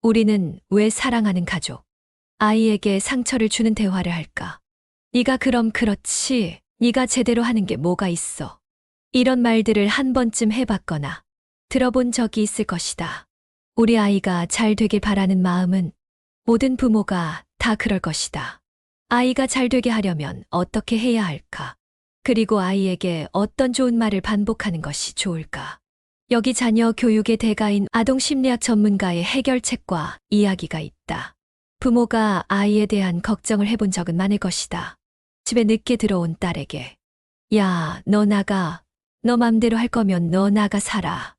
우리는 왜 사랑하는 가족, 아이에게 상처를 주는 대화를 할까? 네가 그럼 그렇지. 네가 제대로 하는 게 뭐가 있어? 이런 말들을 한 번쯤 해봤거나 들어본 적이 있을 것이다. 우리 아이가 잘 되길 바라는 마음은 모든 부모가 다 그럴 것이다. 아이가 잘 되게 하려면 어떻게 해야 할까? 그리고 아이에게 어떤 좋은 말을 반복하는 것이 좋을까? 여기 자녀 교육의 대가인 아동심리학 전문가의 해결책과 이야기가 있다. 부모가 아이에 대한 걱정을 해본 적은 많을 것이다. 집에 늦게 들어온 딸에게 야, 너 나가. 너 맘대로 할 거면 너 나가 살아.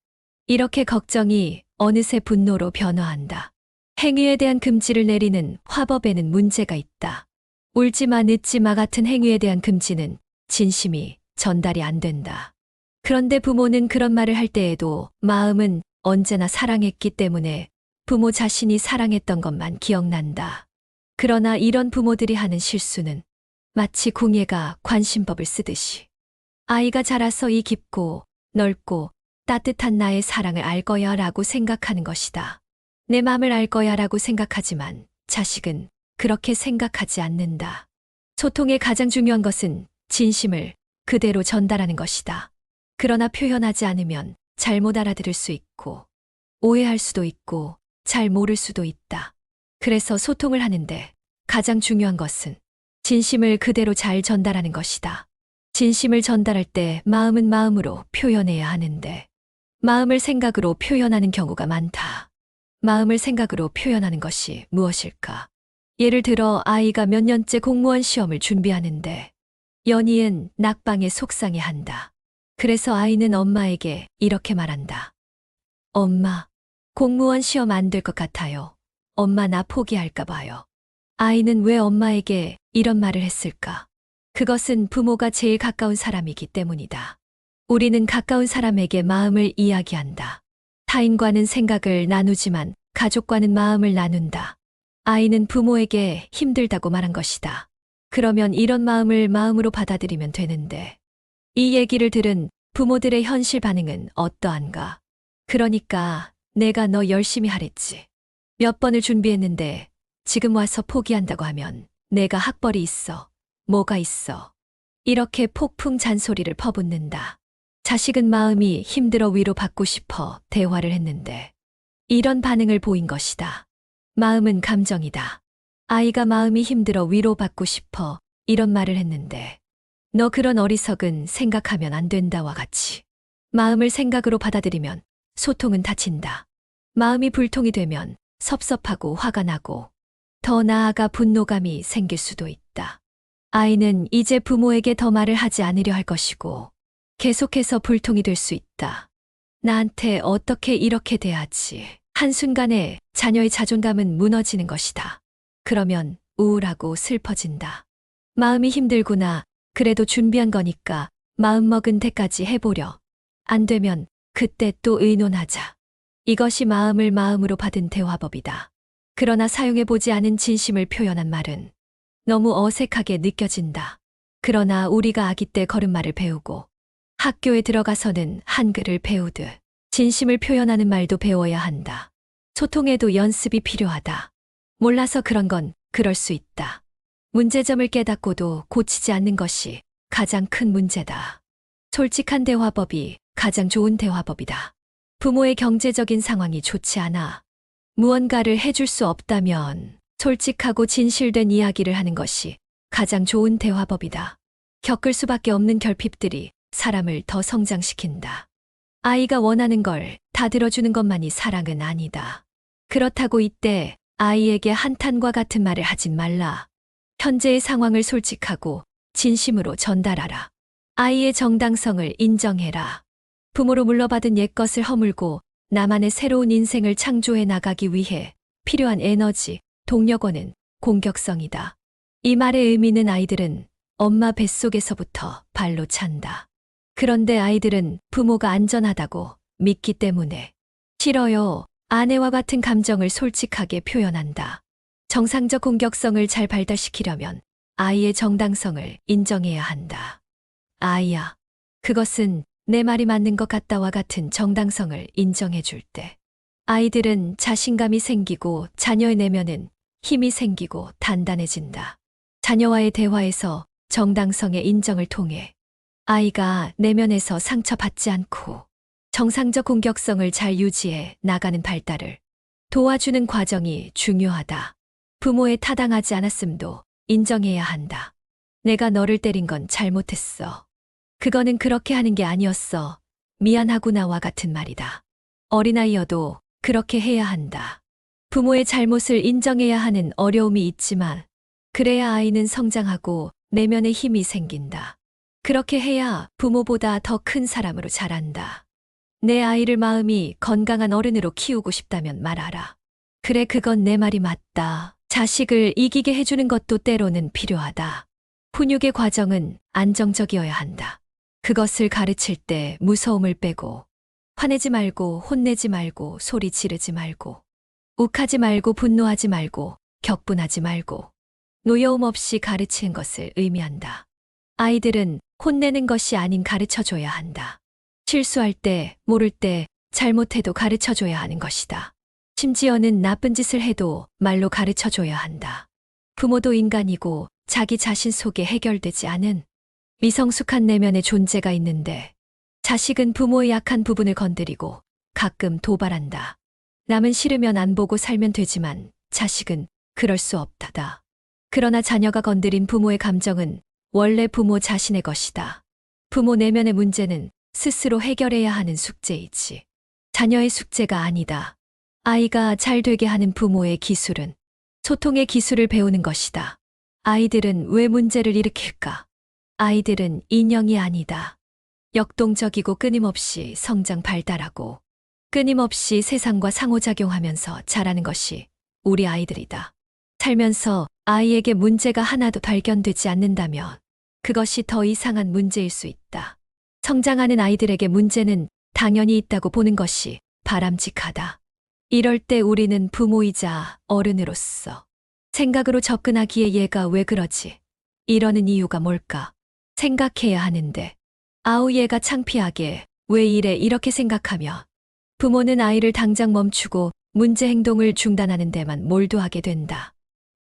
이렇게 걱정이 어느새 분노로 변화한다. 행위에 대한 금지를 내리는 화법에는 문제가 있다. 울지마 늦지마 같은 행위에 대한 금지는 진심이 전달이 안 된다. 그런데 부모는 그런 말을 할 때에도 마음은 언제나 사랑했기 때문에 부모 자신이 사랑했던 것만 기억난다. 그러나 이런 부모들이 하는 실수는 마치 궁예가 관심법을 쓰듯이 아이가 자라서 이 깊고 넓고 따뜻한 나의 사랑을 알 거야 라고 생각하는 것이다. 내 마음을 알 거야 라고 생각하지만 자식은 그렇게 생각하지 않는다. 소통의 가장 중요한 것은 진심을 그대로 전달하는 것이다. 그러나 표현하지 않으면 잘못 알아들을 수 있고 오해할 수도 있고 잘 모를 수도 있다. 그래서 소통을 하는데 가장 중요한 것은 진심을 그대로 잘 전달하는 것이다. 진심을 전달할 때 마음은 마음으로 표현해야 하는데 마음을 생각으로 표현하는 경우가 많다. 마음을 생각으로 표현하는 것이 무엇일까? 예를 들어 아이가 몇 년째 공무원 시험을 준비하는데 연희은 낙방에 속상해한다. 그래서 아이는 엄마에게 이렇게 말한다. 엄마, 공무원 시험 안 될 것 같아요. 엄마 나 포기할까 봐요. 아이는 왜 엄마에게 이런 말을 했을까? 그것은 부모가 제일 가까운 사람이기 때문이다. 우리는 가까운 사람에게 마음을 이야기한다. 타인과는 생각을 나누지만 가족과는 마음을 나눈다. 아이는 부모에게 힘들다고 말한 것이다. 그러면 이런 마음을 마음으로 받아들이면 되는데 이 얘기를 들은 부모들의 현실 반응은 어떠한가? 그러니까 내가 너 열심히 하랬지. 몇 번을 준비했는데 지금 와서 포기한다고 하면 내가 학벌이 있어. 뭐가 있어. 이렇게 폭풍 잔소리를 퍼붓는다. 자식은 마음이 힘들어 위로받고 싶어 대화를 했는데 이런 반응을 보인 것이다. 마음은 감정이다. 아이가 마음이 힘들어 위로받고 싶어 이런 말을 했는데 너 그런 어리석은 생각하면 안 된다와 같이 마음을 생각으로 받아들이면 소통은 닫힌다. 마음이 불통이 되면 섭섭하고 화가 나고 더 나아가 분노감이 생길 수도 있다. 아이는 이제 부모에게 더 말을 하지 않으려 할 것이고 계속해서 불통이 될 수 있다. 나한테 어떻게 이렇게 대하지? 한순간에 자녀의 자존감은 무너지는 것이다. 그러면 우울하고 슬퍼진다. 마음이 힘들구나. 그래도 준비한 거니까 마음먹은 데까지 해보려. 안 되면 그때 또 의논하자. 이것이 마음을 마음으로 받은 대화법이다. 그러나 사용해보지 않은 진심을 표현한 말은 너무 어색하게 느껴진다. 그러나 우리가 아기 때 걸음마를 배우고 학교에 들어가서는 한글을 배우듯 진심을 표현하는 말도 배워야 한다. 소통에도 연습이 필요하다. 몰라서 그런 건 그럴 수 있다. 문제점을 깨닫고도 고치지 않는 것이 가장 큰 문제다. 솔직한 대화법이 가장 좋은 대화법이다. 부모의 경제적인 상황이 좋지 않아 무언가를 해줄 수 없다면 솔직하고 진실된 이야기를 하는 것이 가장 좋은 대화법이다. 겪을 수밖에 없는 결핍들이 사람을 더 성장시킨다. 아이가 원하는 걸 다 들어주는 것만이 사랑은 아니다. 그렇다고 이때 아이에게 한탄과 같은 말을 하진 말라. 현재의 상황을 솔직하고 진심으로 전달하라. 아이의 정당성을 인정해라. 부모로 물려받은 옛것을 허물고 나만의 새로운 인생을 창조해 나가기 위해 필요한 에너지, 동력원은 공격성이다. 이 말의 의미는 아이들은 엄마 뱃속에서부터 발로 찬다. 그런데 아이들은 부모가 안전하다고 믿기 때문에 싫어요, 아내와 같은 감정을 솔직하게 표현한다. 정상적 공격성을 잘 발달시키려면 아이의 정당성을 인정해야 한다. 아이야, 그것은 내 말이 맞는 것 같다와 같은 정당성을 인정해 줄 때 아이들은 자신감이 생기고 자녀의 내면은 힘이 생기고 단단해진다. 자녀와의 대화에서 정당성의 인정을 통해 아이가 내면에서 상처받지 않고 정상적 공격성을 잘 유지해 나가는 발달을 도와주는 과정이 중요하다. 부모의 타당하지 않았음도 인정해야 한다. 내가 너를 때린 건 잘못했어. 그거는 그렇게 하는 게 아니었어. 미안하구나와 같은 말이다. 어린아이여도 그렇게 해야 한다. 부모의 잘못을 인정해야 하는 어려움이 있지만 그래야 아이는 성장하고 내면의 힘이 생긴다. 그렇게 해야 부모보다 더 큰 사람으로 자란다. 내 아이를 마음이 건강한 어른으로 키우고 싶다면 말하라. 그래, 그건 내 말이 맞다. 자식을 이기게 해주는 것도 때로는 필요하다. 훈육의 과정은 안정적이어야 한다. 그것을 가르칠 때 무서움을 빼고 화내지 말고 혼내지 말고 소리 지르지 말고 욱하지 말고 분노하지 말고 격분하지 말고 노여움 없이 가르치는 것을 의미한다. 아이들은 혼내는 것이 아닌 가르쳐줘야 한다. 실수할 때, 모를 때, 잘못해도 가르쳐줘야 하는 것이다. 심지어는 나쁜 짓을 해도 말로 가르쳐줘야 한다. 부모도 인간이고 자기 자신 속에 해결되지 않은 미성숙한 내면의 존재가 있는데 자식은 부모의 약한 부분을 건드리고 가끔 도발한다. 남은 싫으면 안 보고 살면 되지만 자식은 그럴 수 없다다. 그러나 자녀가 건드린 부모의 감정은 원래 부모 자신의 것이다. 부모 내면의 문제는 스스로 해결해야 하는 숙제이지. 자녀의 숙제가 아니다. 아이가 잘 되게 하는 부모의 기술은 소통의 기술을 배우는 것이다. 아이들은 왜 문제를 일으킬까? 아이들은 인형이 아니다. 역동적이고 끊임없이 성장 발달하고 끊임없이 세상과 상호작용하면서 자라는 것이 우리 아이들이다. 살면서 아이에게 문제가 하나도 발견되지 않는다면 그것이 더 이상한 문제일 수 있다. 성장하는 아이들에게 문제는 당연히 있다고 보는 것이 바람직하다. 이럴 때 우리는 부모이자 어른으로서 생각으로 접근하기에 얘가 왜 그러지? 이러는 이유가 뭘까? 생각해야 하는데 아우 얘가 창피하게 왜 이래 이렇게 생각하며 부모는 아이를 당장 멈추고 문제 행동을 중단하는 데만 몰두하게 된다.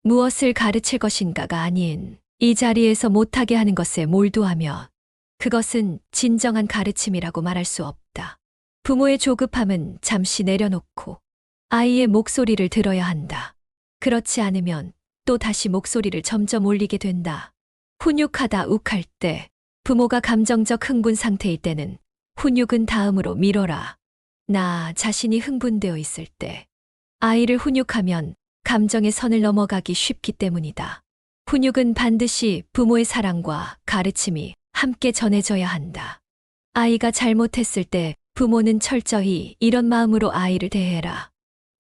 무엇을 가르칠 것인가가 아닌 이 자리에서 못하게 하는 것에 몰두하며 그것은 진정한 가르침이라고 말할 수 없다. 부모의 조급함은 잠시 내려놓고 아이의 목소리를 들어야 한다. 그렇지 않으면 또 다시 목소리를 점점 올리게 된다. 훈육하다 욱할 때, 부모가 감정적 흥분 상태일 때는 훈육은 다음으로 미뤄라. 나 자신이 흥분되어 있을 때 아이를 훈육하면 감정의 선을 넘어가기 쉽기 때문이다. 훈육은 반드시 부모의 사랑과 가르침이 함께 전해져야 한다. 아이가 잘못했을 때 부모는 철저히 이런 마음으로 아이를 대해라.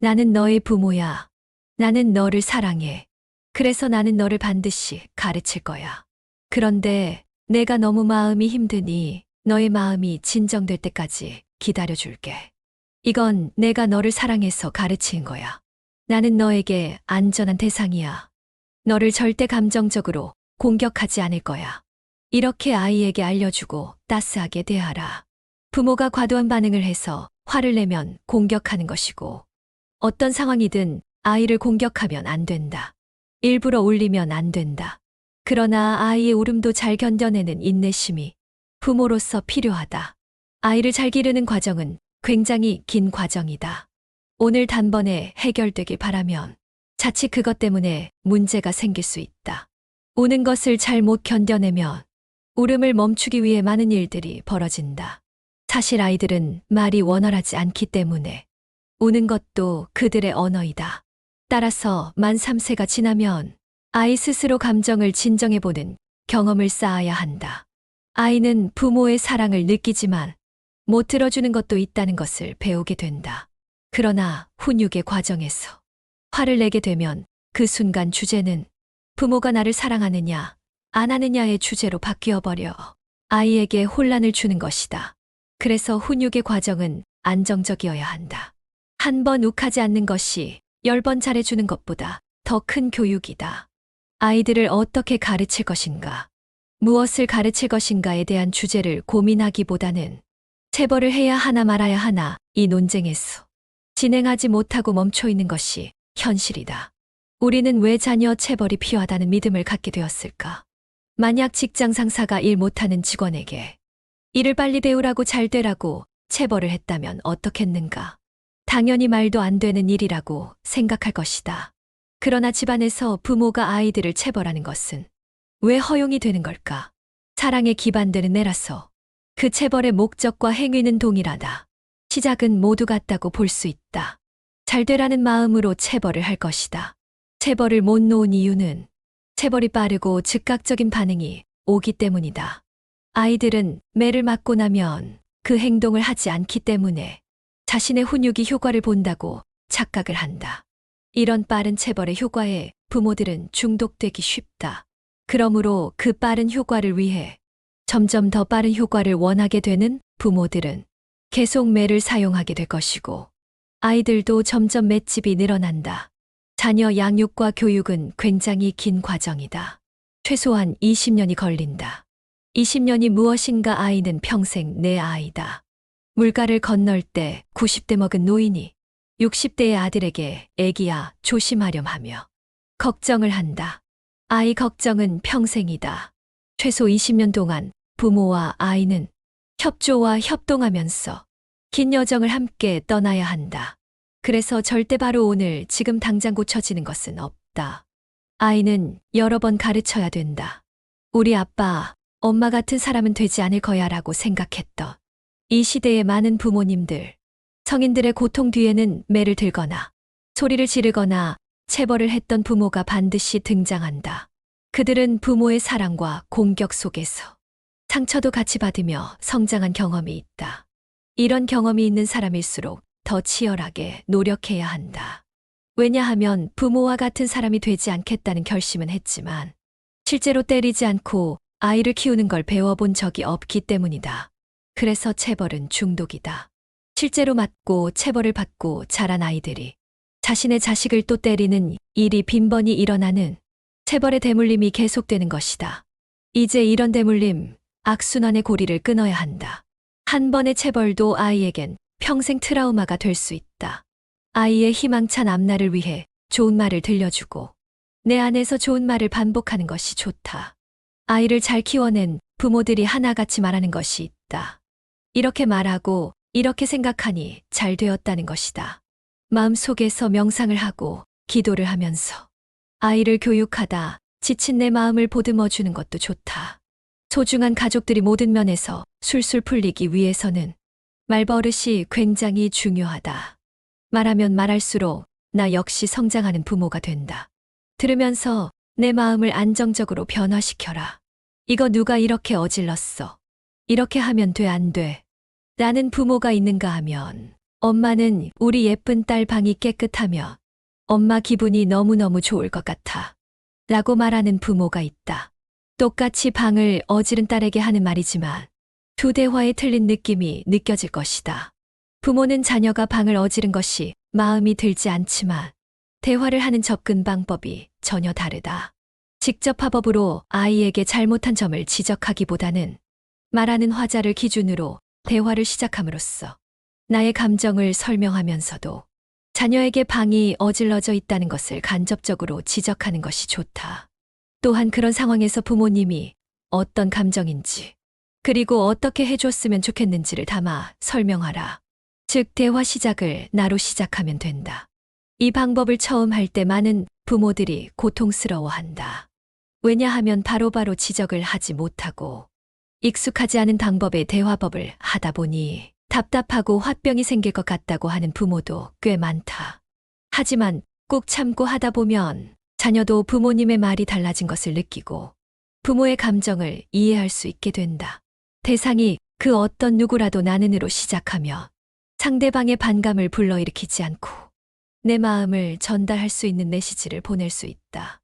나는 너의 부모야. 나는 너를 사랑해. 그래서 나는 너를 반드시 가르칠 거야. 그런데 내가 너무 마음이 힘드니 너의 마음이 진정될 때까지 기다려줄게. 이건 내가 너를 사랑해서 가르친 거야. 나는 너에게 안전한 대상이야. 너를 절대 감정적으로 공격하지 않을 거야. 이렇게 아이에게 알려주고 따스하게 대하라. 부모가 과도한 반응을 해서 화를 내면 공격하는 것이고 어떤 상황이든 아이를 공격하면 안 된다. 일부러 울리면 안 된다. 그러나 아이의 울음도 잘 견뎌내는 인내심이 부모로서 필요하다. 아이를 잘 기르는 과정은 굉장히 긴 과정이다. 오늘 단번에 해결되길 바라면 자칫 그것 때문에 문제가 생길 수 있다. 우는 것을 잘 못 견뎌내면 울음을 멈추기 위해 많은 일들이 벌어진다. 사실 아이들은 말이 원활하지 않기 때문에 우는 것도 그들의 언어이다. 따라서 만 3세가 지나면 아이 스스로 감정을 진정해보는 경험을 쌓아야 한다. 아이는 부모의 사랑을 느끼지만 못 들어주는 것도 있다는 것을 배우게 된다. 그러나 훈육의 과정에서 화를 내게 되면 그 순간 주제는 부모가 나를 사랑하느냐, 안 하느냐의 주제로 바뀌어버려 아이에게 혼란을 주는 것이다. 그래서 훈육의 과정은 안정적이어야 한다. 한 번 욱하지 않는 것이 10번 잘해주는 것보다 더 큰 교육이다. 아이들을 어떻게 가르칠 것인가, 무엇을 가르칠 것인가에 대한 주제를 고민하기보다는 체벌을 해야 하나 말아야 하나 이 논쟁에서 진행하지 못하고 멈춰 있는 것이 현실이다. 우리는 왜 자녀 체벌이 필요하다는 믿음을 갖게 되었을까? 만약 직장 상사가 일 못하는 직원에게 일을 빨리 배우라고 잘 되라고 체벌을 했다면 어떻겠는가? 당연히 말도 안 되는 일이라고 생각할 것이다. 그러나 집안에서 부모가 아이들을 체벌하는 것은 왜 허용이 되는 걸까? 사랑에 기반되는 애라서 그 체벌의 목적과 행위는 동일하다. 시작은 모두 같다고 볼 수 있다. 잘 되라는 마음으로 체벌을 할 것이다. 체벌을 못 놓은 이유는 체벌이 빠르고 즉각적인 반응이 오기 때문이다. 아이들은 매를 맞고 나면 그 행동을 하지 않기 때문에 자신의 훈육이 효과를 본다고 착각을 한다. 이런 빠른 체벌의 효과에 부모들은 중독되기 쉽다. 그러므로 그 빠른 효과를 위해 점점 더 빠른 효과를 원하게 되는 부모들은 계속 매를 사용하게 될 것이고 아이들도 점점 맷집이 늘어난다. 자녀 양육과 교육은 굉장히 긴 과정이다. 최소한 20년이 걸린다. 20년이 무엇인가 아이는 평생 내 아이다. 물가를 건널 때 90대 먹은 노인이 60대의 아들에게 애기야 조심하렴 하며 걱정을 한다. 아이 걱정은 평생이다. 최소 20년 동안 부모와 아이는 협조와 협동하면서 긴 여정을 함께 떠나야 한다. 그래서 절대 바로 오늘 지금 당장 고쳐지는 것은 없다. 아이는 여러 번 가르쳐야 된다. 우리 아빠, 엄마 같은 사람은 되지 않을 거야 라고 생각했던 이 시대의 많은 부모님들, 성인들의 고통 뒤에는 매를 들거나 소리를 지르거나 체벌을 했던 부모가 반드시 등장한다. 그들은 부모의 사랑과 공격 속에서 상처도 같이 받으며 성장한 경험이 있다. 이런 경험이 있는 사람일수록 더 치열하게 노력해야 한다. 왜냐하면 부모와 같은 사람이 되지 않겠다는 결심은 했지만 실제로 때리지 않고 아이를 키우는 걸 배워본 적이 없기 때문이다. 그래서 체벌은 중독이다. 실제로 맞고 체벌을 받고 자란 아이들이 자신의 자식을 또 때리는 일이 빈번히 일어나는 체벌의 대물림이 계속되는 것이다. 이제 이런 대물림, 악순환의 고리를 끊어야 한다. 한 번의 체벌도 아이에겐 평생 트라우마가 될 수 있다. 아이의 희망찬 앞날을 위해 좋은 말을 들려주고 내 안에서 좋은 말을 반복하는 것이 좋다. 아이를 잘 키워낸 부모들이 하나같이 말하는 것이 있다. 이렇게 말하고 이렇게 생각하니 잘 되었다는 것이다. 마음속에서 명상을 하고 기도를 하면서 아이를 교육하다 지친 내 마음을 보듬어 주는 것도 좋다. 소중한 가족들이 모든 면에서 술술 풀리기 위해서는 말버릇이 굉장히 중요하다. 말하면 말할수록 나 역시 성장하는 부모가 된다. 들으면서 내 마음을 안정적으로 변화시켜라. 이거 누가 이렇게 어질렀어. 이렇게 하면 돼, 안 돼. 나는 부모가 있는가 하면 엄마는 우리 예쁜 딸 방이 깨끗하며 엄마 기분이 너무너무 좋을 것 같아. 라고 말하는 부모가 있다. 똑같이 방을 어지른 딸에게 하는 말이지만 두 대화에 틀린 느낌이 느껴질 것이다. 부모는 자녀가 방을 어지른 것이 마음이 들지 않지만 대화를 하는 접근 방법이 전혀 다르다. 직접 화법으로 아이에게 잘못한 점을 지적하기보다는 말하는 화자를 기준으로 대화를 시작함으로써 나의 감정을 설명하면서도 자녀에게 방이 어질러져 있다는 것을 간접적으로 지적하는 것이 좋다. 또한 그런 상황에서 부모님이 어떤 감정인지 그리고 어떻게 해줬으면 좋겠는지를 담아 설명하라. 즉 대화 시작을 나로 시작하면 된다. 이 방법을 처음 할 때 많은 부모들이 고통스러워한다. 왜냐하면 바로바로 지적을 하지 못하고 익숙하지 않은 방법의 대화법을 하다 보니 답답하고 화병이 생길 것 같다고 하는 부모도 꽤 많다. 하지만 꾹 참고 하다 보면 자녀도 부모님의 말이 달라진 것을 느끼고 부모의 감정을 이해할 수 있게 된다. 대상이 그 어떤 누구라도 나는으로 시작하며 상대방의 반감을 불러일으키지 않고 내 마음을 전달할 수 있는 메시지를 보낼 수 있다.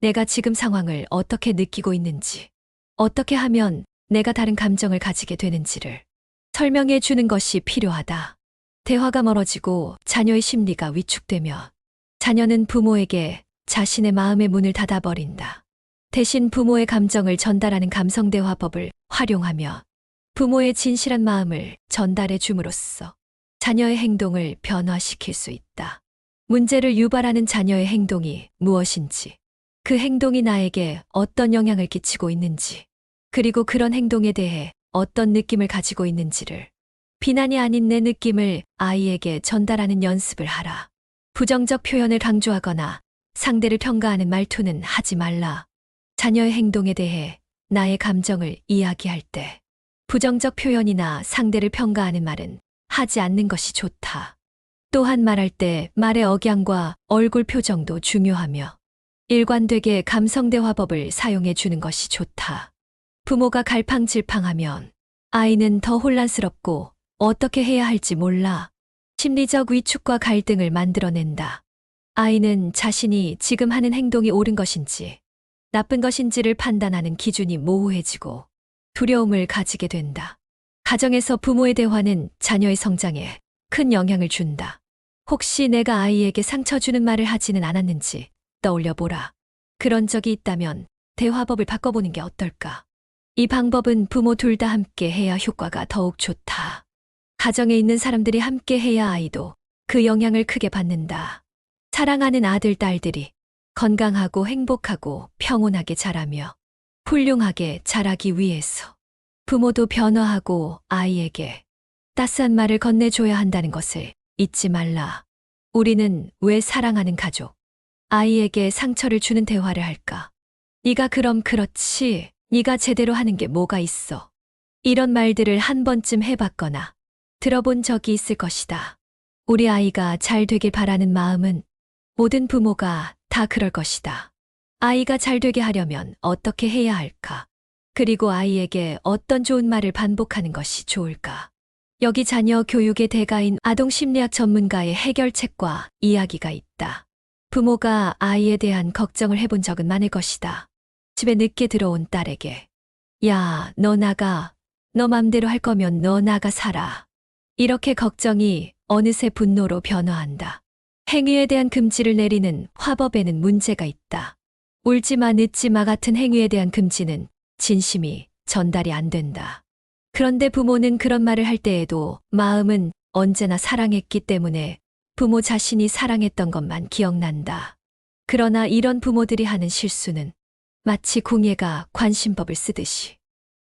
내가 지금 상황을 어떻게 느끼고 있는지, 어떻게 하면 내가 다른 감정을 가지게 되는지를 설명해 주는 것이 필요하다. 대화가 멀어지고 자녀의 심리가 위축되며 자녀는 부모에게 자신의 마음의 문을 닫아버린다. 대신 부모의 감정을 전달하는 감성대화법을 활용하며 부모의 진실한 마음을 전달해 줌으로써 자녀의 행동을 변화시킬 수 있다. 문제를 유발하는 자녀의 행동이 무엇인지, 그 행동이 나에게 어떤 영향을 끼치고 있는지, 그리고 그런 행동에 대해 어떤 느낌을 가지고 있는지를, 비난이 아닌 내 느낌을 아이에게 전달하는 연습을 하라. 부정적 표현을 강조하거나 상대를 평가하는 말투는 하지 말라. 자녀의 행동에 대해 나의 감정을 이야기할 때 부정적 표현이나 상대를 평가하는 말은 하지 않는 것이 좋다. 또한 말할 때 말의 억양과 얼굴 표정도 중요하며 일관되게 감성대화법을 사용해 주는 것이 좋다. 부모가 갈팡질팡하면 아이는 더 혼란스럽고 어떻게 해야 할지 몰라 심리적 위축과 갈등을 만들어낸다. 아이는 자신이 지금 하는 행동이 옳은 것인지 나쁜 것인지를 판단하는 기준이 모호해지고 두려움을 가지게 된다. 가정에서 부모의 대화는 자녀의 성장에 큰 영향을 준다. 혹시 내가 아이에게 상처 주는 말을 하지는 않았는지 떠올려 보라. 그런 적이 있다면 대화법을 바꿔보는 게 어떨까? 이 방법은 부모 둘 다 함께 해야 효과가 더욱 좋다. 가정에 있는 사람들이 함께 해야 아이도 그 영향을 크게 받는다. 사랑하는 아들, 딸들이 건강하고 행복하고 평온하게 자라며 훌륭하게 자라기 위해서 부모도 변화하고 아이에게 따스한 말을 건네줘야 한다는 것을 잊지 말라. 우리는 왜 사랑하는 가족, 아이에게 상처를 주는 대화를 할까? 네가 그럼 그렇지, 네가 제대로 하는 게 뭐가 있어? 이런 말들을 한 번쯤 해봤거나 들어본 적이 있을 것이다. 우리 아이가 잘 되길 바라는 마음은 모든 부모가 다 그럴 것이다. 아이가 잘 되게 하려면 어떻게 해야 할까? 그리고 아이에게 어떤 좋은 말을 반복하는 것이 좋을까? 여기 자녀 교육의 대가인 아동심리학 전문가의 해결책과 이야기가 있다. 부모가 아이에 대한 걱정을 해본 적은 많을 것이다. 집에 늦게 들어온 딸에게 야, 너 나가. 너 맘대로 할 거면 너 나가 살아. 이렇게 걱정이 어느새 분노로 변화한다. 행위에 대한 금지를 내리는 화법에는 문제가 있다. 울지마, 늦지마 같은 행위에 대한 금지는 진심이 전달이 안 된다. 그런데 부모는 그런 말을 할 때에도 마음은 언제나 사랑했기 때문에 부모 자신이 사랑했던 것만 기억난다. 그러나 이런 부모들이 하는 실수는 마치 궁예가 관심법을 쓰듯이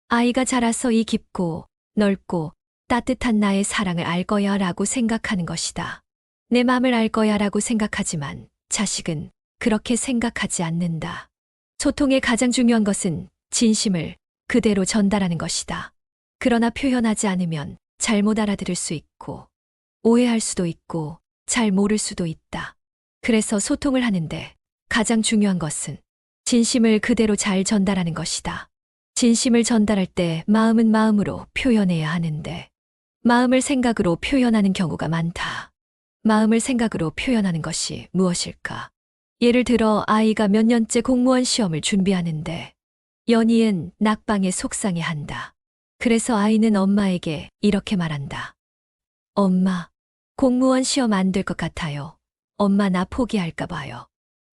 아이가 자라서 이 깊고 넓고 따뜻한 나의 사랑을 알 거야 라고 생각하는 것이다. 내 마음을 알 거야 라고 생각하지만 자식은 그렇게 생각하지 않는다. 소통의 가장 중요한 것은 진심을 그대로 전달하는 것이다. 그러나 표현하지 않으면 잘못 알아들을 수 있고 오해할 수도 있고 잘 모를 수도 있다. 그래서 소통을 하는데 가장 중요한 것은 진심을 그대로 잘 전달하는 것이다. 진심을 전달할 때 마음은 마음으로 표현해야 하는데 마음을 생각으로 표현하는 경우가 많다. 마음을 생각으로 표현하는 것이 무엇일까? 예를 들어 아이가 몇 년째 공무원 시험을 준비하는데 연희은 낙방에 속상해한다. 그래서 아이는 엄마에게 이렇게 말한다. 엄마, 공무원 시험 안 될 것 같아요. 엄마 나 포기할까 봐요.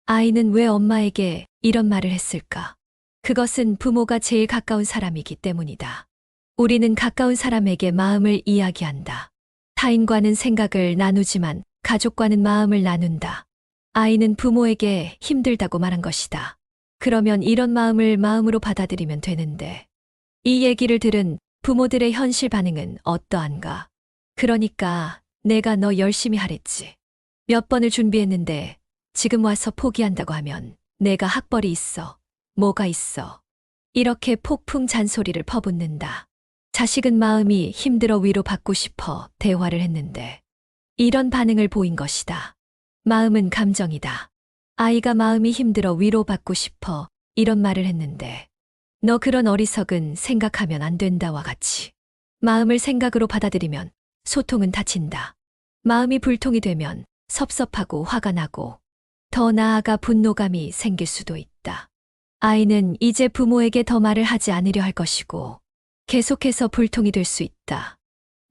아이는 왜 엄마에게 이런 말을 했을까? 그것은 부모가 제일 가까운 사람이기 때문이다. 우리는 가까운 사람에게 마음을 이야기한다. 타인과는 생각을 나누지만 가족과는 마음을 나눈다. 아이는 부모에게 힘들다고 말한 것이다. 그러면 이런 마음을 마음으로 받아들이면 되는데 이 얘기를 들은 부모들의 현실 반응은 어떠한가? 그러니까 내가 너 열심히 하랬지. 몇 번을 준비했는데 지금 와서 포기한다고 하면 내가 학벌이 있어. 뭐가 있어. 이렇게 폭풍 잔소리를 퍼붓는다. 자식은 마음이 힘들어 위로받고 싶어 대화를 했는데 이런 반응을 보인 것이다. 마음은 감정이다. 아이가 마음이 힘들어 위로받고 싶어 이런 말을 했는데 너 그런 어리석은 생각하면 안 된다와 같이 마음을 생각으로 받아들이면 소통은 닫힌다. 마음이 불통이 되면 섭섭하고 화가 나고 더 나아가 분노감이 생길 수도 있다. 아이는 이제 부모에게 더 말을 하지 않으려 할 것이고 계속해서 불통이 될 수 있다.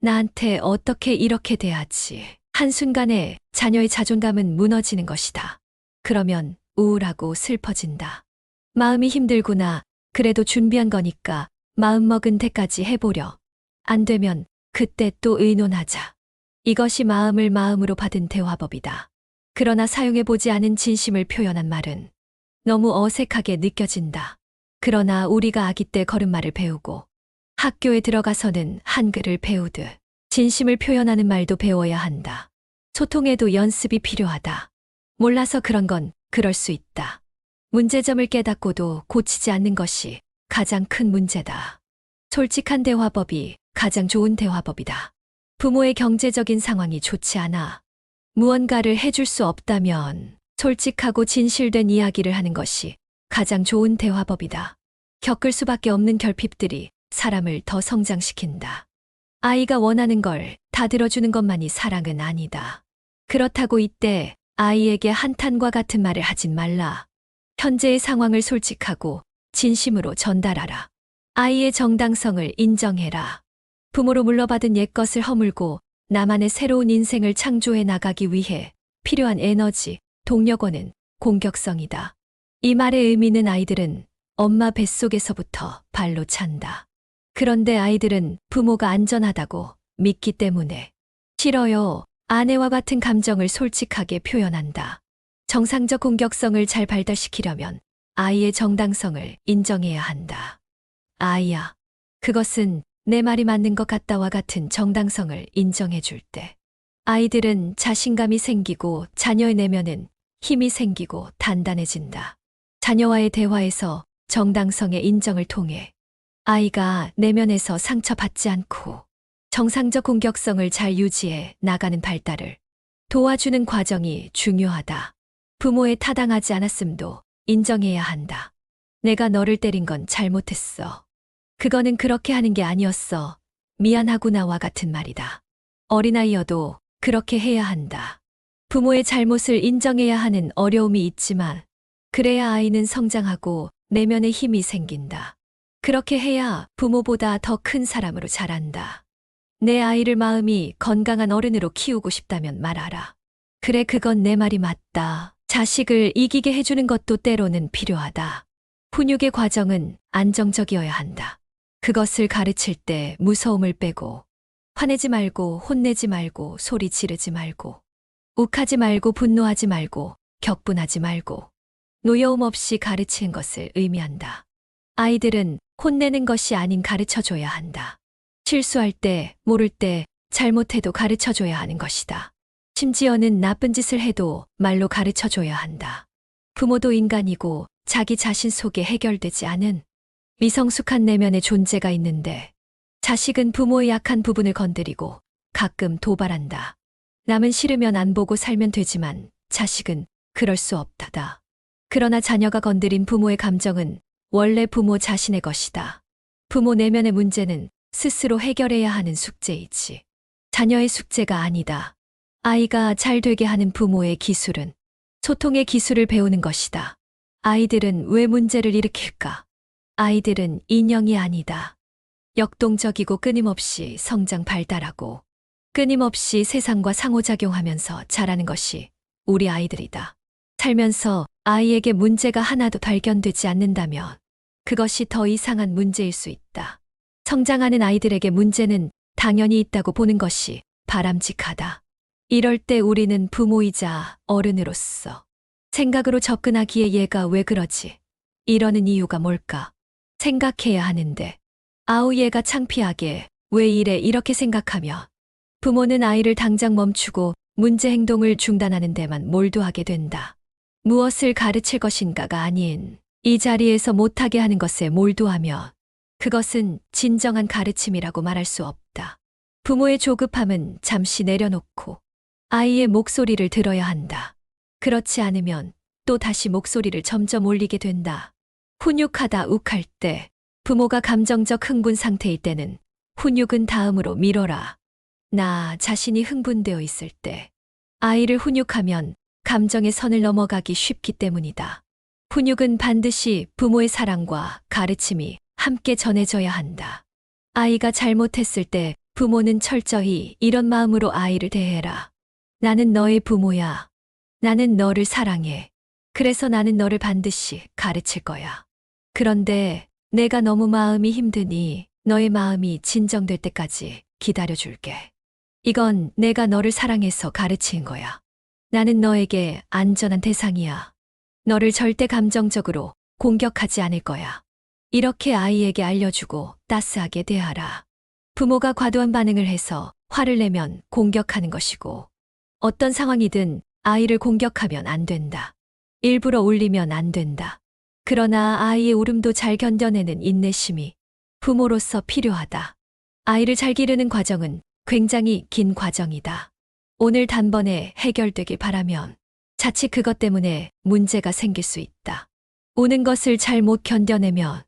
나한테 어떻게 이렇게 대하지? 한순간에 자녀의 자존감은 무너지는 것이다. 그러면 우울하고 슬퍼진다. 마음이 힘들구나. 그래도 준비한 거니까 마음먹은 데까지 해보려. 안 되면 그때 또 의논하자. 이것이 마음을 마음으로 받은 대화법이다. 그러나 사용해보지 않은 진심을 표현한 말은 너무 어색하게 느껴진다. 그러나 우리가 아기 때 걸음마를 배우고 학교에 들어가서는 한글을 배우듯 진심을 표현하는 말도 배워야 한다. 소통에도 연습이 필요하다. 몰라서 그런 건 그럴 수 있다. 문제점을 깨닫고도 고치지 않는 것이 가장 큰 문제다. 솔직한 대화법이 가장 좋은 대화법이다. 부모의 경제적인 상황이 좋지 않아 무언가를 해줄 수 없다면 솔직하고 진실된 이야기를 하는 것이 가장 좋은 대화법이다. 겪을 수밖에 없는 결핍들이 사람을 더 성장시킨다. 아이가 원하는 걸 다 들어주는 것만이 사랑은 아니다. 그렇다고 이때 아이에게 한탄과 같은 말을 하진 말라. 현재의 상황을 솔직하고 진심으로 전달하라. 아이의 정당성을 인정해라. 부모로 물려받은 옛것을 허물고 나만의 새로운 인생을 창조해 나가기 위해 필요한 에너지, 동력원은 공격성이다. 이 말의 의미는 아이들은 엄마 뱃속에서부터 발로 찬다. 그런데 아이들은 부모가 안전하다고 믿기 때문에 싫어요, 아내와 같은 감정을 솔직하게 표현한다. 정상적 공격성을 잘 발달시키려면 아이의 정당성을 인정해야 한다. 아이야, 그것은 내 말이 맞는 것 같다와 같은 정당성을 인정해 줄 때 아이들은 자신감이 생기고 자녀의 내면은 힘이 생기고 단단해진다. 자녀와의 대화에서 정당성의 인정을 통해 아이가 내면에서 상처받지 않고 정상적 공격성을 잘 유지해 나가는 발달을 도와주는 과정이 중요하다. 부모의 타당하지 않았음도 인정해야 한다. 내가 너를 때린 건 잘못했어. 그거는 그렇게 하는 게 아니었어. 미안하구나와 같은 말이다. 어린아이여도 그렇게 해야 한다. 부모의 잘못을 인정해야 하는 어려움이 있지만 그래야 아이는 성장하고 내면의 힘이 생긴다. 그렇게 해야 부모보다 더 큰 사람으로 자란다. 내 아이를 마음이 건강한 어른으로 키우고 싶다면 말하라. 그래, 그건 내 말이 맞다. 자식을 이기게 해주는 것도 때로는 필요하다. 훈육의 과정은 안정적이어야 한다. 그것을 가르칠 때 무서움을 빼고 화내지 말고 혼내지 말고 소리 지르지 말고 욱하지 말고 분노하지 말고 격분하지 말고 노여움 없이 가르치는 것을 의미한다. 아이들은 혼내는 것이 아닌 가르쳐줘야 한다. 실수할 때, 모를 때, 잘못해도 가르쳐줘야 하는 것이다. 심지어는 나쁜 짓을 해도 말로 가르쳐줘야 한다. 부모도 인간이고 자기 자신 속에 해결되지 않은 미성숙한 내면의 존재가 있는데 자식은 부모의 약한 부분을 건드리고 가끔 도발한다. 남은 싫으면 안 보고 살면 되지만 자식은 그럴 수 없다다. 그러나 자녀가 건드린 부모의 감정은 원래 부모 자신의 것이다. 부모 내면의 문제는 스스로 해결해야 하는 숙제이지. 자녀의 숙제가 아니다. 아이가 잘 되게 하는 부모의 기술은 소통의 기술을 배우는 것이다. 아이들은 왜 문제를 일으킬까? 아이들은 인형이 아니다. 역동적이고 끊임없이 성장 발달하고 끊임없이 세상과 상호작용하면서 자라는 것이 우리 아이들이다. 살면서 아이에게 문제가 하나도 발견되지 않는다면 그것이 더 이상한 문제일 수 있다. 성장하는 아이들에게 문제는 당연히 있다고 보는 것이 바람직하다. 이럴 때 우리는 부모이자 어른으로서 생각으로 접근하기에 얘가 왜 그러지? 이러는 이유가 뭘까? 생각해야 하는데 아우 얘가 창피하게 왜 이래 이렇게 생각하며 부모는 아이를 당장 멈추고 문제 행동을 중단하는 데만 몰두하게 된다. 무엇을 가르칠 것인가가 아닌 이 자리에서 못하게 하는 것에 몰두하며 그것은 진정한 가르침이라고 말할 수 없다. 부모의 조급함은 잠시 내려놓고 아이의 목소리를 들어야 한다. 그렇지 않으면 또 다시 목소리를 점점 올리게 된다. 훈육하다 욱할 때, 부모가 감정적 흥분 상태일 때는 훈육은 다음으로 미뤄라. 나 자신이 흥분되어 있을 때 아이를 훈육하면 감정의 선을 넘어가기 쉽기 때문이다. 훈육은 반드시 부모의 사랑과 가르침이 함께 전해져야 한다. 아이가 잘못했을 때 부모는 철저히 이런 마음으로 아이를 대해라. 나는 너의 부모야. 나는 너를 사랑해. 그래서 나는 너를 반드시 가르칠 거야. 그런데 내가 너무 마음이 힘드니 너의 마음이 진정될 때까지 기다려줄게. 이건 내가 너를 사랑해서 가르친 거야. 나는 너에게 안전한 대상이야. 너를 절대 감정적으로 공격하지 않을 거야. 이렇게 아이에게 알려주고 따스하게 대하라. 부모가 과도한 반응을 해서 화를 내면 공격하는 것이고, 어떤 상황이든 아이를 공격하면 안 된다. 일부러 울리면 안 된다. 그러나 아이의 울음도 잘 견뎌내는 인내심이 부모로서 필요하다. 아이를 잘 기르는 과정은 굉장히 긴 과정이다. 오늘 단번에 해결되길 바라면 자칫 그것 때문에 문제가 생길 수 있다. 우는 것을 잘 못 견뎌내면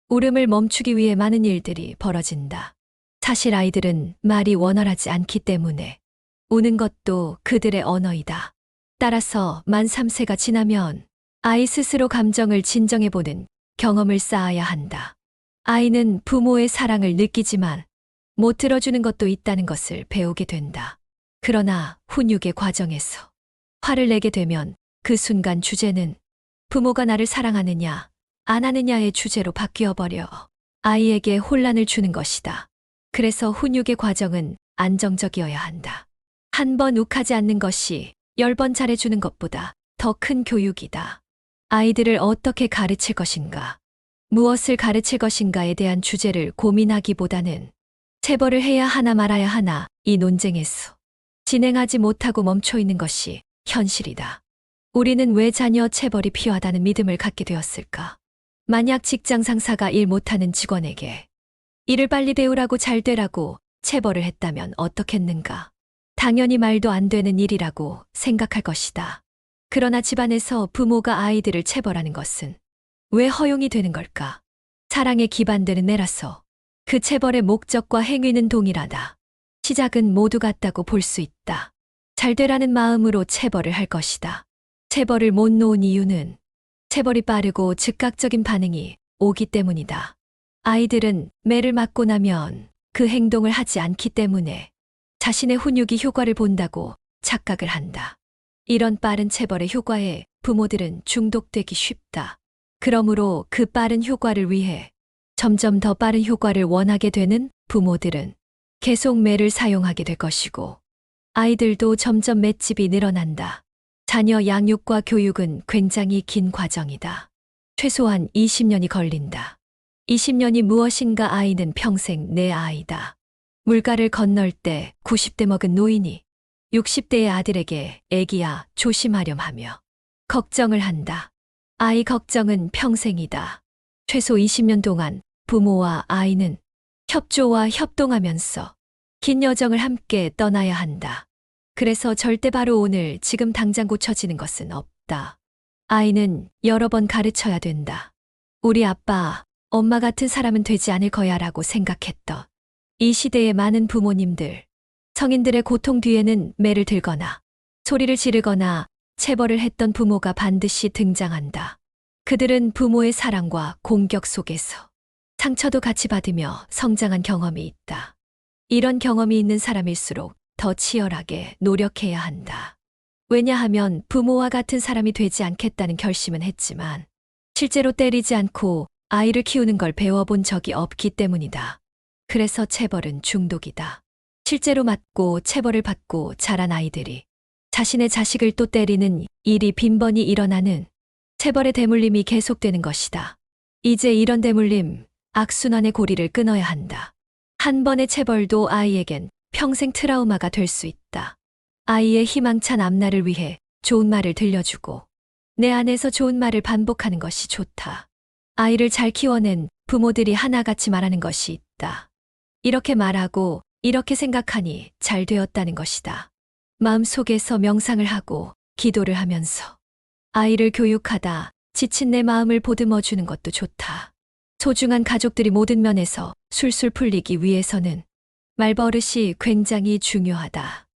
울음을 멈추기 위해 많은 일들이 벌어진다. 사실 아이들은 말이 원활하지 않기 때문에 우는 것도 그들의 언어이다. 따라서 만 3세가 지나면 아이 스스로 감정을 진정해보는 경험을 쌓아야 한다. 아이는 부모의 사랑을 느끼지만 못 들어주는 것도 있다는 것을 배우게 된다. 그러나 훈육의 과정에서 화를 내게 되면 그 순간 주제는 부모가 나를 사랑하느냐, 안 하느냐의 주제로 바뀌어버려 아이에게 혼란을 주는 것이다. 그래서 훈육의 과정은 안정적이어야 한다. 한 번 욱하지 않는 것이 10번 잘해주는 것보다 더 큰 교육이다. 아이들을 어떻게 가르칠 것인가, 무엇을 가르칠 것인가에 대한 주제를 고민하기보다는 체벌을 해야 하나 말아야 하나 이 논쟁에서 진행하지 못하고 멈춰 있는 것이 현실이다. 우리는 왜 자녀 체벌이 필요하다는 믿음을 갖게 되었을까? 만약 직장 상사가 일 못하는 직원에게 일을 빨리 배우라고 잘 되라고 체벌을 했다면 어떻겠는가? 당연히 말도 안 되는 일이라고 생각할 것이다. 그러나 집안에서 부모가 아이들을 체벌하는 것은 왜 허용이 되는 걸까? 사랑에 기반되는 애라서 그 체벌의 목적과 행위는 동일하다. 시작은 모두 같다고 볼 수 있다. 잘 되라는 마음으로 체벌을 할 것이다. 체벌을 못 놓은 이유는 체벌이 빠르고 즉각적인 반응이 오기 때문이다. 아이들은 매를 맞고 나면 그 행동을 하지 않기 때문에 자신의 훈육이 효과를 본다고 착각을 한다. 이런 빠른 체벌의 효과에 부모들은 중독되기 쉽다. 그러므로 그 빠른 효과를 위해 점점 더 빠른 효과를 원하게 되는 부모들은 계속 매를 사용하게 될 것이고, 아이들도 점점 맷집이 늘어난다. 자녀 양육과 교육은 굉장히 긴 과정이다. 최소한 20년이 걸린다. 20년이 무엇인가? 아이는 평생 내 아이다. 물가를 건널 때 90대 먹은 노인이 60대의 아들에게 애기야 조심하렴 하며 걱정을 한다. 아이 걱정은 평생이다. 최소 20년 동안 부모와 아이는 협조와 협동하면서 긴 여정을 함께 떠나야 한다. 그래서 절대 바로 오늘 지금 당장 고쳐지는 것은 없다. 아이는 여러 번 가르쳐야 된다. 우리 아빠, 엄마 같은 사람은 되지 않을 거야 라고 생각했던 이 시대의 많은 부모님들, 성인들의 고통 뒤에는 매를 들거나 소리를 지르거나 체벌을 했던 부모가 반드시 등장한다. 그들은 부모의 사랑과 공격 속에서 상처도 같이 받으며 성장한 경험이 있다. 이런 경험이 있는 사람일수록 더 치열하게 노력해야 한다. 왜냐하면 부모와 같은 사람이 되지 않겠다는 결심은 했지만 실제로 때리지 않고 아이를 키우는 걸 배워본 적이 없기 때문이다. 그래서 체벌은 중독이다. 실제로 맞고 체벌을 받고 자란 아이들이 자신의 자식을 또 때리는 일이 빈번히 일어나는 체벌의 대물림이 계속되는 것이다. 이제 이런 대물림, 악순환의 고리를 끊어야 한다. 한 번의 체벌도 아이에겐 평생 트라우마가 될 수 있다. 아이의 희망찬 앞날을 위해 좋은 말을 들려주고 내 안에서 좋은 말을 반복하는 것이 좋다. 아이를 잘 키워낸 부모들이 하나같이 말하는 것이 있다. 이렇게 말하고 이렇게 생각하니 잘 되었다는 것이다. 마음속에서 명상을 하고 기도를 하면서 아이를 교육하다 지친 내 마음을 보듬어 주는 것도 좋다. 소중한 가족들이 모든 면에서 술술 풀리기 위해서는 말버릇이 굉장히 중요하다.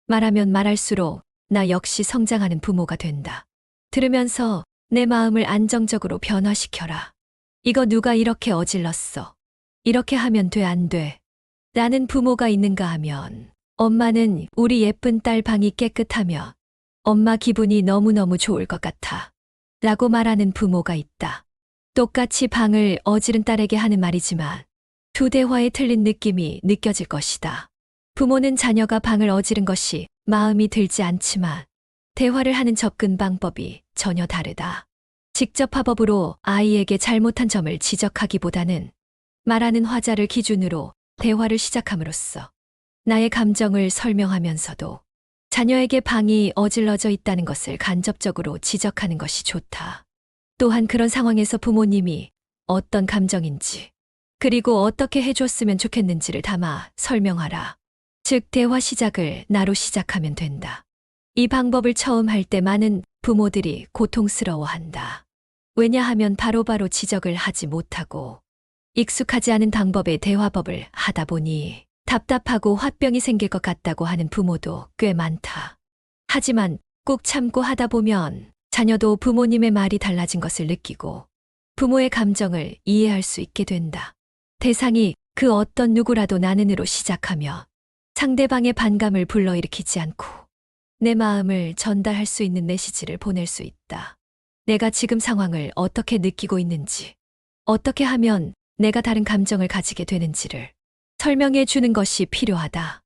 말하면 말할수록 나 역시 성장하는 부모가 된다. 들으면서 내 마음을 안정적으로 변화시켜라. 이거 누가 이렇게 어질렀어. 이렇게 하면 돼, 안 돼. 나는 부모가 있는가 하면 엄마는 우리 예쁜 딸 방이 깨끗하며 엄마 기분이 너무너무 좋을 것 같아. 라고 말하는 부모가 있다. 똑같이 방을 어지른 딸에게 하는 말이지만 두 대화의 틀린 느낌이 느껴질 것이다. 부모는 자녀가 방을 어지른 것이 마음이 들지 않지만 대화를 하는 접근 방법이 전혀 다르다. 직접 화법으로 아이에게 잘못한 점을 지적하기보다는 말하는 화자를 기준으로 대화를 시작함으로써 나의 감정을 설명하면서도 자녀에게 방이 어질러져 있다는 것을 간접적으로 지적하는 것이 좋다. 또한 그런 상황에서 부모님이 어떤 감정인지 그리고 어떻게 해줬으면 좋겠는지를 담아 설명하라. 즉, 대화 시작을 나로 시작하면 된다. 이 방법을 처음 할 때 많은 부모들이 고통스러워한다. 왜냐하면 바로바로 지적을 하지 못하고 익숙하지 않은 방법의 대화법을 하다 보니 답답하고 화병이 생길 것 같다고 하는 부모도 꽤 많다. 하지만 꼭 참고 하다 보면 자녀도 부모님의 말이 달라진 것을 느끼고 부모의 감정을 이해할 수 있게 된다. 대상이 그 어떤 누구라도 나는으로 시작하며 상대방의 반감을 불러일으키지 않고 내 마음을 전달할 수 있는 메시지를 보낼 수 있다. 내가 지금 상황을 어떻게 느끼고 있는지, 어떻게 하면 내가 다른 감정을 가지게 되는지를 설명해 주는 것이 필요하다.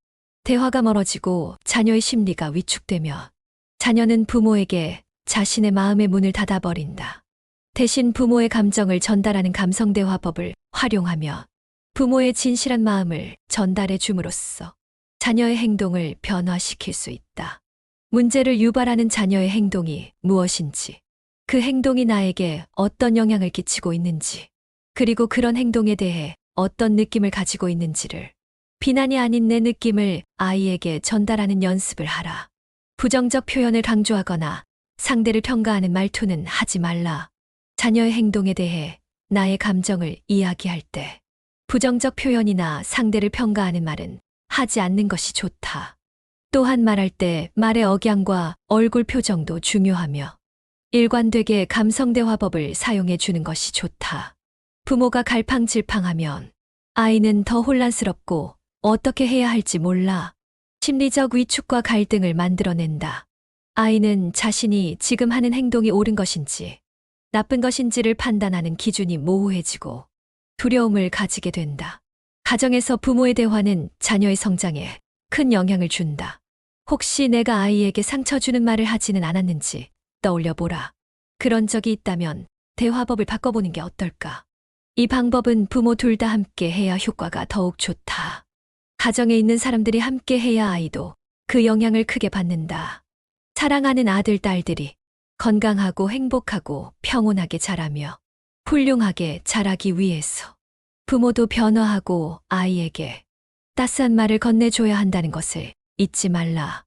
대화가 멀어지고 자녀의 심리가 위축되며 자녀는 부모에게 자신의 마음의 문을 닫아버린다. 대신 부모의 감정을 전달하는 감성대화법을 활용하며 부모의 진실한 마음을 전달해 줌으로써 자녀의 행동을 변화시킬 수 있다. 문제를 유발하는 자녀의 행동이 무엇인지, 그 행동이 나에게 어떤 영향을 끼치고 있는지, 그리고 그런 행동에 대해 어떤 느낌을 가지고 있는지를 비난이 아닌 내 느낌을 아이에게 전달하는 연습을 하라. 부정적 표현을 강조하거나 상대를 평가하는 말투는 하지 말라. 자녀의 행동에 대해 나의 감정을 이야기할 때 부정적 표현이나 상대를 평가하는 말은 하지 않는 것이 좋다. 또한 말할 때 말의 억양과 얼굴 표정도 중요하며 일관되게 감성대화법을 사용해 주는 것이 좋다. 부모가 갈팡질팡하면 아이는 더 혼란스럽고 어떻게 해야 할지 몰라 심리적 위축과 갈등을 만들어낸다. 아이는 자신이 지금 하는 행동이 옳은 것인지 나쁜 것인지를 판단하는 기준이 모호해지고 두려움을 가지게 된다. 가정에서 부모의 대화는 자녀의 성장에 큰 영향을 준다. 혹시 내가 아이에게 상처 주는 말을 하지는 않았는지 떠올려 보라. 그런 적이 있다면 대화법을 바꿔보는 게 어떨까? 이 방법은 부모 둘 다 함께 해야 효과가 더욱 좋다. 가정에 있는 사람들이 함께 해야 아이도 그 영향을 크게 받는다. 사랑하는 아들, 딸들이 건강하고 행복하고 평온하게 자라며 훌륭하게 자라기 위해서 부모도 변화하고 아이에게 따스한 말을 건네줘야 한다는 것을 잊지 말라.